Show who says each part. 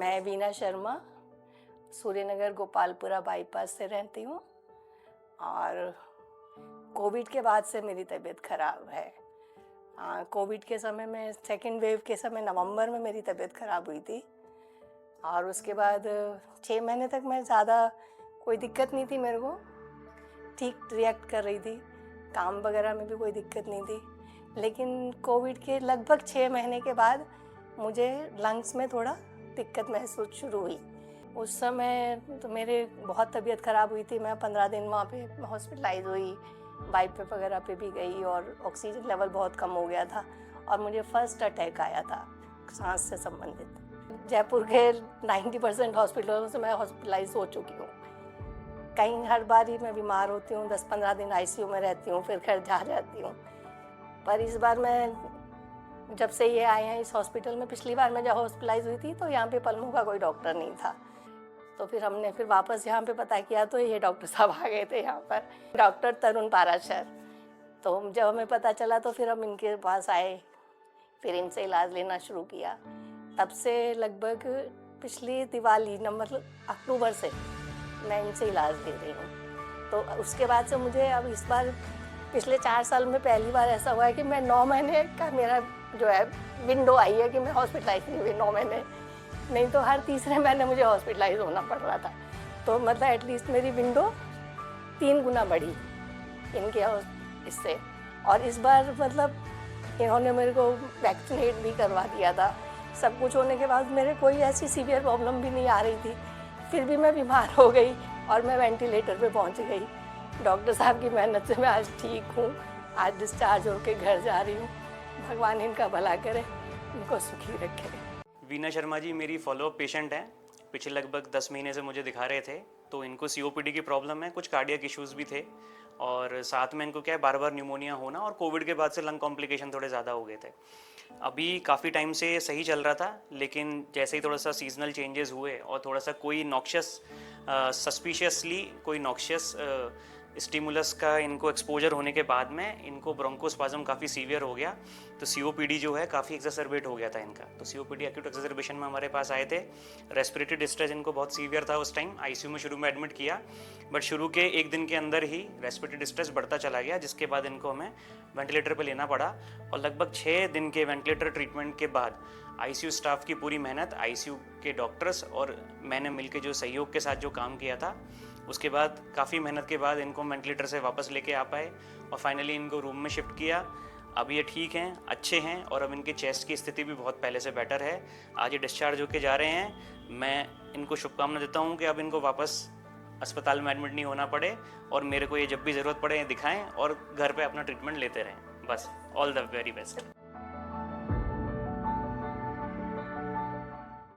Speaker 1: मैं वीना शर्मा सूर्यनगर गोपालपुरा बाईपास से रहती हूँ और कोविड के बाद से मेरी तबीयत ख़राब है। कोविड के समय में सेकेंड वेव के समय नवंबर में मेरी तबीयत ख़राब हुई थी और उसके बाद 6 महीने तक मैं ज़्यादा कोई दिक्कत नहीं थी, मेरे को ठीक रिएक्ट कर रही थी, काम वगैरह में भी कोई दिक्कत नहीं थी। लेकिन कोविड के लगभग 6 महीने के बाद मुझे लंग्स में थोड़ा दिक्कत महसूस शुरू हुई। उस समय तो मेरे बहुत तबीयत ख़राब हुई थी। मैं 15 दिन वहाँ पे हॉस्पिटलाइज हुई, वाइप वगैरह पे भी गई और ऑक्सीजन लेवल बहुत कम हो गया था और मुझे फर्स्ट अटैक आया था सांस से संबंधित। जयपुर के 90% हॉस्पिटलों से मैं हॉस्पिटलाइज हो चुकी हूँ। कहीं हर बार ही मैं बीमार होती हूँ, 10-15 दिन आईसीयू में रहती हूँ, फिर घर जा जाती हूँ। पर इस बार मैं जब से ये आए हैं इस हॉस्पिटल में, पिछली बार मैं जब हॉस्पिटलाइज हुई थी तो यहाँ पे पल्मू का कोई डॉक्टर नहीं था, तो फिर हमने फिर वापस यहाँ पे पता किया तो ये डॉक्टर साहब आ गए थे यहाँ पर, डॉक्टर तरुण पाराशर। तो जब हमें पता चला तो फिर हम इनके पास आए, फिर इनसे इलाज लेना शुरू किया। तब से लगभग पिछली दिवाली मतलब अक्टूबर से मैं इनसे इलाज ले रही हूँ। तो उसके बाद से मुझे अब इस बार पिछले 4 साल में पहली बार ऐसा हुआ है कि मैं 9 महीने का मेरा जो है विंडो आई है कि मैं हॉस्पिटलाइज नहीं हुई 9 महीने, नहीं तो हर तीसरे महीने मुझे हॉस्पिटलाइज होना पड़ रहा था। तो मतलब एटलीस्ट मेरी विंडो 3 गुना बढ़ी इनके इससे। और इस बार मतलब इन्होंने मेरे को वैक्सीनेट भी करवा दिया था। सब कुछ होने के बाद मेरे कोई ऐसी सीवियर प्रॉब्लम भी नहीं आ रही थी, फिर भी मैं बीमार हो गई और मैं वेंटिलेटर पे पहुंच गई। डॉक्टर साहब की मेहनत से मैं आज ठीक हूँ, आज डिस्चार्ज होकर घर जा रही हूँ। भगवान इनका भला करे, इनको सुखी रखे।
Speaker 2: वीना शर्मा जी मेरी फॉलोअप पेशेंट हैं। पिछले लगभग 10 महीने से मुझे दिखा रहे थे। तो इनको COPD की प्रॉब्लम है, कुछ कार्डियक इश्यूज़ भी थे और साथ में इनको क्या है, बार बार न्यूमोनिया होना और कोविड के बाद से लंग कॉम्प्लिकेशन थोड़े ज़्यादा हो गए थे। अभी काफ़ी टाइम से सही चल रहा था, लेकिन जैसे ही थोड़ा सा सीजनल चेंजेस हुए और थोड़ा सा कोई नॉक्शियस सस्पिशियसली कोई नॉक्शियस स्टिमुलस का इनको एक्सपोजर होने के बाद में इनको ब्रोंकोस्पाज्म काफ़ी सीवियर हो गया। तो COPD जो है काफ़ी एक्सरबेट हो गया था इनका। तो COPD एक्यूट एक्सरबेशन में हमारे पास आए थे। रेस्पिरेटरी डिस्ट्रेस इनको बहुत सीवियर था उस टाइम, ICU में शुरू में एडमिट किया, बट शुरू के 1 दिन के अंदर ही रेस्पिरेटरी डिस्ट्रेस बढ़ता चला गया, जिसके बाद इनको हमें वेंटिलेटर पर लेना पड़ा। और लगभग 6 दिन के वेंटिलेटर ट्रीटमेंट के बाद ICU स्टाफ की पूरी मेहनत, ICU के डॉक्टर्स और मैंने मिलकर जो सहयोग के साथ जो काम किया था, उसके बाद काफ़ी मेहनत के बाद इनको वेंटिलेटर से वापस लेके आ पाए और फाइनली इनको रूम में शिफ्ट किया। अब ये ठीक हैं, अच्छे हैं और अब इनके चेस्ट की स्थिति भी बहुत पहले से बेटर है। आज ये डिस्चार्ज होके जा रहे हैं। मैं इनको शुभकामना देता हूँ कि अब इनको वापस अस्पताल में एडमिट नहीं होना पड़े और मेरे को ये जब भी ज़रूरत पड़े दिखाएं और घर पे अपना ट्रीटमेंट लेते रहें। बस ऑल द वेरी बेस्ट।